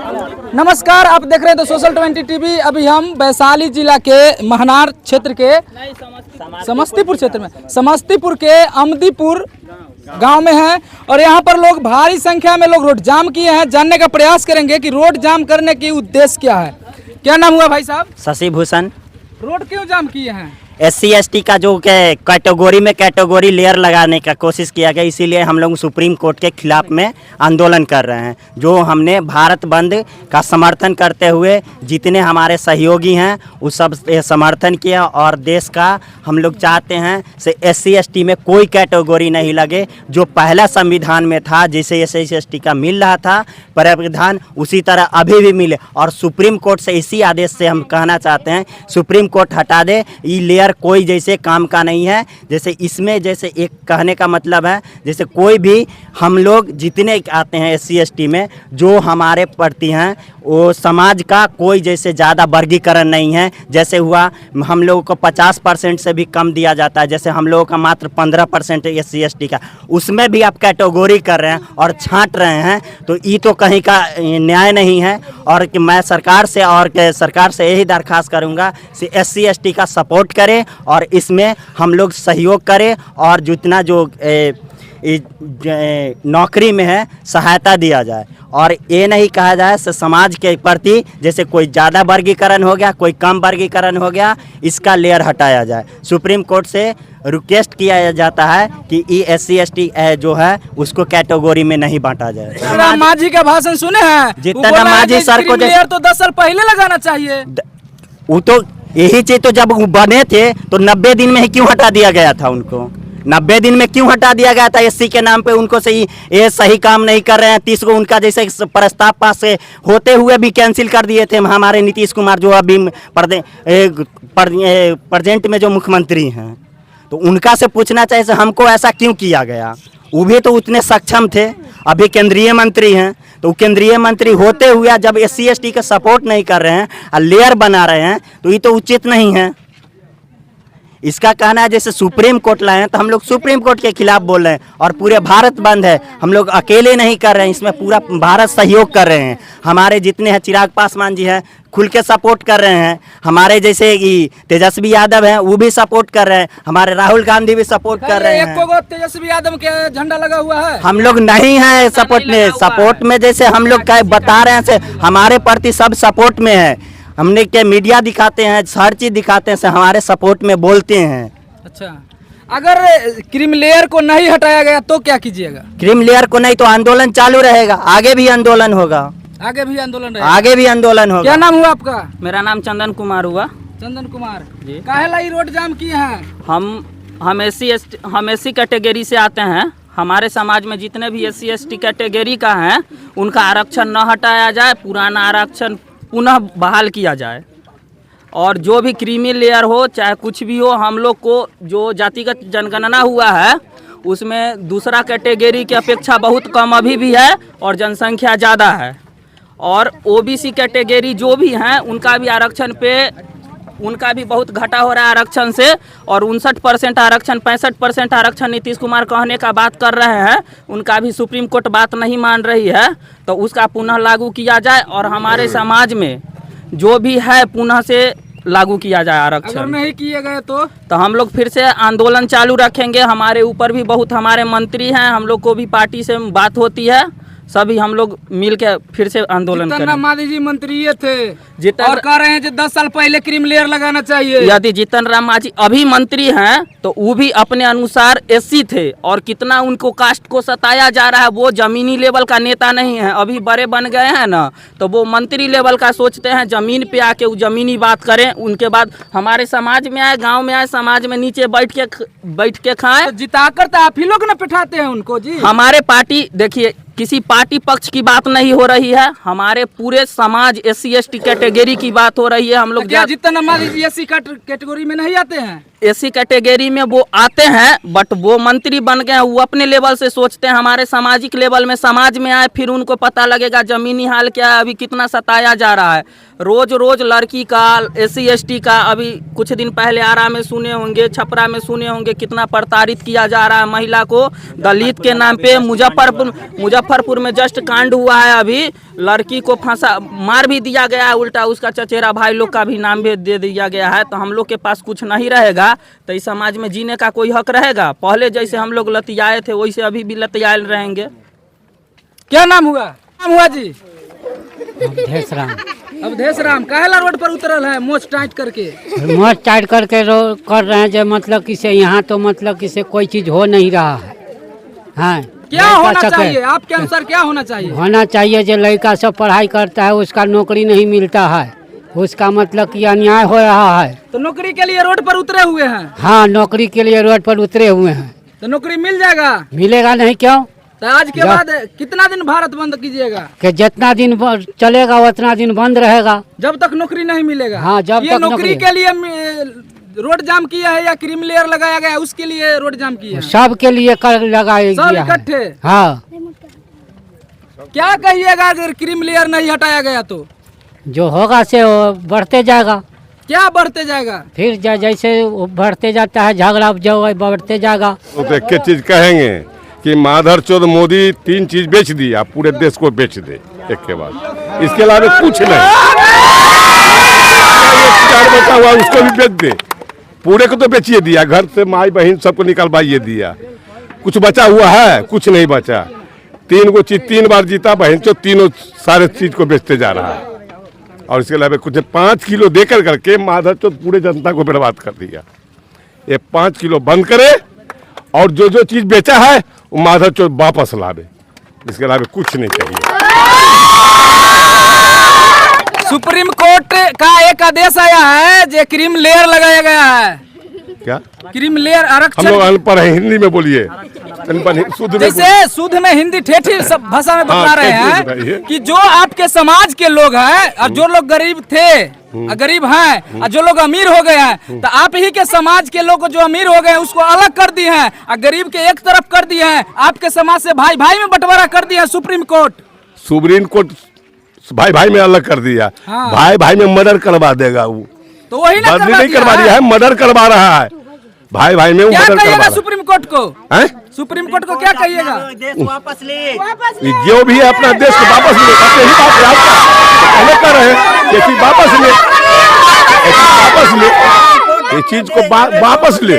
नमस्कार, आप देख रहे हैं तो सोशल 20 टीवी। अभी हम वैशाली जिला के महनार क्षेत्र के समस्तीपुर क्षेत्र में समस्तीपुर के अमदीपुर गांव में हैं और यहां पर लोग भारी संख्या में लोग रोड जाम किए हैं। जानने का प्रयास करेंगे कि रोड जाम करने की उद्देश्य क्या है। क्या नाम हुआ भाई साहब? शशि भूषण। रोड क्यों जाम किए हैं? SC/ST का जो कैटेगरी में कैटेगरी लेयर लगाने का कोशिश किया गया, इसीलिए हम लोग सुप्रीम कोर्ट के खिलाफ में आंदोलन कर रहे हैं। जो हमने भारत बंद का समर्थन करते हुए जितने हमारे सहयोगी हैं उस सब समर्थन किया और देश का हम लोग चाहते हैं से SC/ST में कोई कैटेगरी नहीं लगे। जो पहला संविधान में था जैसे SC/ST का मिल रहा था प्रावधान, उसी तरह अभी भी मिले। और सुप्रीम कोर्ट से इसी आदेश से हम कहना चाहते हैं सुप्रीम कोर्ट हटा दे, ये लेयर कोई जैसे काम का नहीं है। जैसे इसमें जैसे एक कहने का मतलब है जैसे कोई भी हम लोग जितने आते हैं SC/ST में जो हमारे प्रति हैं वो समाज का कोई जैसे ज़्यादा वर्गीकरण नहीं है। जैसे हुआ हम लोगों को 50% से भी कम दिया जाता है, जैसे हम लोगों का मात्र 15% SC/ST का, उसमें भी आप कैटेगरी कर रहे हैं और छांट रहे हैं, तो ये तो कहीं का न्याय नहीं है। और कि मैं सरकार से यही दरख्वास्त करूँगा कि SC/ST का सपोर्ट करें और इसमें हम लोग सहयोग करें और जितना जो नौकरी में है सहायता दिया जाए। और ये नहीं कहा जाए से समाज के प्रति जैसे कोई ज़्यादा वर्गीकरण हो गया कोई कम वर्गीकरण हो गया, इसका लेयर हटाया जाए। सुप्रीम कोर्ट से रिक्वेस्ट किया जाता है कि SC/ST जो है उसको कैटेगरी में नहीं बांटा जाए। जीतन मांझी का भाषण सुने हैं? जीतन मांझी सर को तो 10 साल पहले लगाना चाहिए। वो तो यही चीज तो जब बने थे तो 90 दिन में ही क्यों हटा दिया गया था उनको? 90 दिन में क्यों हटा दिया गया था? SC के नाम पे उनको ये सही काम नहीं कर रहे हैं। 30 को उनका जैसे प्रस्ताव पास से होते हुए भी कैंसिल कर दिए थे हमारे नीतीश कुमार जो अभी प्रेजेंट में जो मुख्यमंत्री हैं। तो उनका से पूछना चाहिए हमको ऐसा क्यों किया गया। वो भी तो उतने सक्षम थे, अभी केंद्रीय मंत्री हैं। तो केंद्रीय मंत्री होते हुए जब SC/ST का सपोर्ट नहीं कर रहे हैं और लेयर बना रहे हैं तो ये तो उचित नहीं है। इसका कहना है जैसे सुप्रीम कोर्ट लाए हैं तो हम लोग सुप्रीम कोर्ट के खिलाफ बोल रहे हैं और पूरे भारत बंद है। हम लोग अकेले नहीं कर रहे हैं, इसमें पूरा भारत सहयोग कर रहे हैं। हमारे जितने हैं चिराग पासवान जी हैं खुल के सपोर्ट कर रहे हैं, हमारे जैसे तेजस्वी यादव हैं वो भी सपोर्ट कर रहे हैं, हमारे राहुल गांधी भी सपोर्ट कर रहे हैं। तेजस्वी यादव के झंडा लगा हुआ है, हम लोग नहीं है सपोर्ट में जैसे हम लोग बता रहे हैं से हमारे प्रति सब सपोर्ट में है। हमने क्या मीडिया दिखाते हैं, हर चीज दिखाते हैं से हमारे सपोर्ट में बोलते हैं। अच्छा, अगर क्रीम लेयर को नहीं हटाया गया तो क्या कीजिएगा? क्रीम लेयर को नहीं तो आंदोलन चालू रहेगा, आगे भी आंदोलन होगा। आगे भी आंदोलन होगा। क्या नाम हुआ आपका? मेरा नाम चंदन कुमार हुआ। चंदन कुमार जी, काहे लाई रोड जाम किए हैं? हम SC कैटेगरी से आते हैं। हमारे समाज में जितने भी SC/ST कैटेगरी का है उनका आरक्षण न हटाया जाए, पुराना आरक्षण पुनः बहाल किया जाए। और जो भी क्रीमी लेयर हो चाहे कुछ भी हो, हम लोग को जो जातिगत जनगणना हुआ है उसमें दूसरा कैटेगरी की अपेक्षा बहुत कम अभी भी है और जनसंख्या ज़्यादा है। और OBC कैटेगरी जो भी हैं उनका भी आरक्षण पे उनका भी बहुत घटा हो रहा है आरक्षण से। और 59% आरक्षण 65% आरक्षण नीतीश कुमार कहने का बात कर रहे हैं, उनका भी सुप्रीम कोर्ट बात नहीं मान रही है। तो उसका पुनः लागू किया जाए और हमारे समाज में जो भी है पुनः से लागू किया जाए आरक्षण। अगर नहीं किए गए तो हम लोग फिर से आंदोलन चालू रखेंगे। हमारे ऊपर भी बहुत हमारे मंत्री हैं, हम लोग को भी पार्टी से बात होती है, सभी हम लोग मिल के फिर से आंदोलन करें। जीतन राम जी मंत्री थे और कह रहे हैं कि 10 साल पहले क्रीम लेयर लगाना चाहिए। यदि जीतन राम मांझी अभी मंत्री हैं तो वो भी अपने अनुसार SC थे और कितना उनको कास्ट को सताया जा रहा है। वो जमीनी लेवल का नेता नहीं है, अभी बड़े बन गए हैं ना, तो वो मंत्री लेवल का सोचते हैं, जमीन पे आके वो जमीनी बात करें। उनके बाद हमारे समाज में आए, गाँव में आए, समाज में नीचे बैठ के खाएं। तो जिताकर तो आप ही लोग न बिठाते हैं उनको जी। हमारे पार्टी देखिए किसी पार्टी पक्ष की बात नहीं हो रही है, हमारे पूरे समाज SC/ST कैटेगरी की बात हो रही है। हम लोग जितना SC कैटेगरी में नहीं आते हैं, SC कैटेगरी में वो आते हैं बट वो मंत्री बन गए हैं। वो अपने लेवल से सोचते हैं, हमारे सामाजिक लेवल में समाज में आए फिर उनको पता लगेगा जमीनी हाल क्या है, अभी कितना सताया जा रहा है। रोज रोज लड़की का SC/ST का, अभी कुछ दिन पहले आरा में सुने होंगे, छपरा में सुने होंगे कितना प्रताड़ित किया जा रहा है महिला को दलित के नाम पे। मुजफ्फरपुर मुजफ्फरपुर में जस्ट कांड हुआ है, अभी लड़की को फंसा मार भी दिया गया है, उल्टा उसका चचेरा भाई लोग का भी नाम भी दे दिया गया है। तो हम लोग के पास कुछ नहीं रहेगा तो इस समाज में जीने का कोई हक रहेगा? पहले जैसे हम लोग लतियाए थे वैसे अभी भी लतियाए रहेंगे। क्या नाम हुआ? नाम हुआ जी? अवधेश राम। अवधेश राम काहेला रोड पर उतरल है मोच टाइट करके? मोच टाइट करके कर रहे हैं जो मतलब कि से यहाँ तो मतलब कि से कोई चीज हो नहीं रहा है। हाँ, क्या होना चाहिए आपके अनुसार? क्या होना चाहिए? होना चाहिए जो लड़का सब पढ़ाई करता है उसका नौकरी नहीं मिलता है, उसका मतलब कि अन्याय हो रहा है। तो नौकरी के लिए रोड पर उतरे हुए हैं? हाँ, नौकरी के लिए रोड पर उतरे हुए हैं। तो नौकरी मिल जाएगा? मिलेगा नहीं क्यों? तो आज के बाद कितना दिन भारत बंद कीजिएगा? कि जितना दिन चलेगा उतना दिन बंद रहेगा, जब तक नौकरी नहीं मिलेगा। हाँ, जब ये तक नौकरी के लिए रोड जाम किया है या क्रीम लेयर लगाया गया है उसके लिए रोड जाम किया है? सब के लिए कर लगाया सब गया है। इकट्ठे? हाँ। क्या कहिएगा अगर क्रीम लेयर नहीं हटाया गया तो? जो होगा से वो बढ़ते जाएगा। क्या बढ़ते जाएगा? फिर जैसे वो बढ़ते जाता है झगड़ा जो बढ़ते जाएगा। तो एक चीज कहेंगे कि माधर चौध मोदी 3 चीज बेच दिया, पूरे देश को बेच दे एक के बाद, इसके अलावा कुछ नहीं। बचा हुआ उसको भी बेच दे, पूरे को तो बेचिए दिया, घर से माई बहन सबको निकलवाइए दिया, कुछ बचा हुआ है? कुछ नहीं बचा। 3 गो चीज 3 बार जीता, बहन चो तीनों सारे चीज को बेचते जा रहा है। और इसके अलावा कुछ 5 किलो देकर करके माधर चौध पूरे जनता को बर्बाद कर दिया। ये 5 किलो बंद करे और जो जो चीज बेचा है वो माधव चौथ वापस लावे, इसके अलावा कुछ नहीं चाहिए। सुप्रीम कोर्ट का एक आदेश आया है जो क्रीम लेयर लगाया गया है। क्या क्रीम लेयर हम आरक्षण? लोग अनपढ़ हैं, हिंदी में बोलिए, शुद्ध में जैसे शुद्ध में हिंदी ठेठी सब भाषा में बता रहे हैं कि जो आपके समाज के लोग हैं और जो लोग गरीब थे गरीब हैं और जो लोग अमीर हो गए हैं, तो आप ही के समाज के लोग जो अमीर हो गए हैं उसको अलग कर दिए हैं और गरीब के एक तरफ कर दिए हैं, आपके समाज से भाई भाई में बंटवारा कर दिया है सुप्रीम कोर्ट। सुप्रीम कोर्ट भाई भाई में अलग कर दिया। हाँ। भाई भाई में मर्डर करवा देगा वो, तो वही ना बदली नहीं करवा रहा है, मर्डर करवा रहा है। भाई भाई में क्या मर्डर करवा कहिएगा रहा सुप्रीम कोर्ट को? है। सुप्रीम कोर्ट को क्या कहिएगा? वापस ले, जो भी है अपना देश को वापस ले, यही बात है आपका। पहले कर रहे हैं ये चीज वापस ले, वापस ले, ये चीज को वापस ले।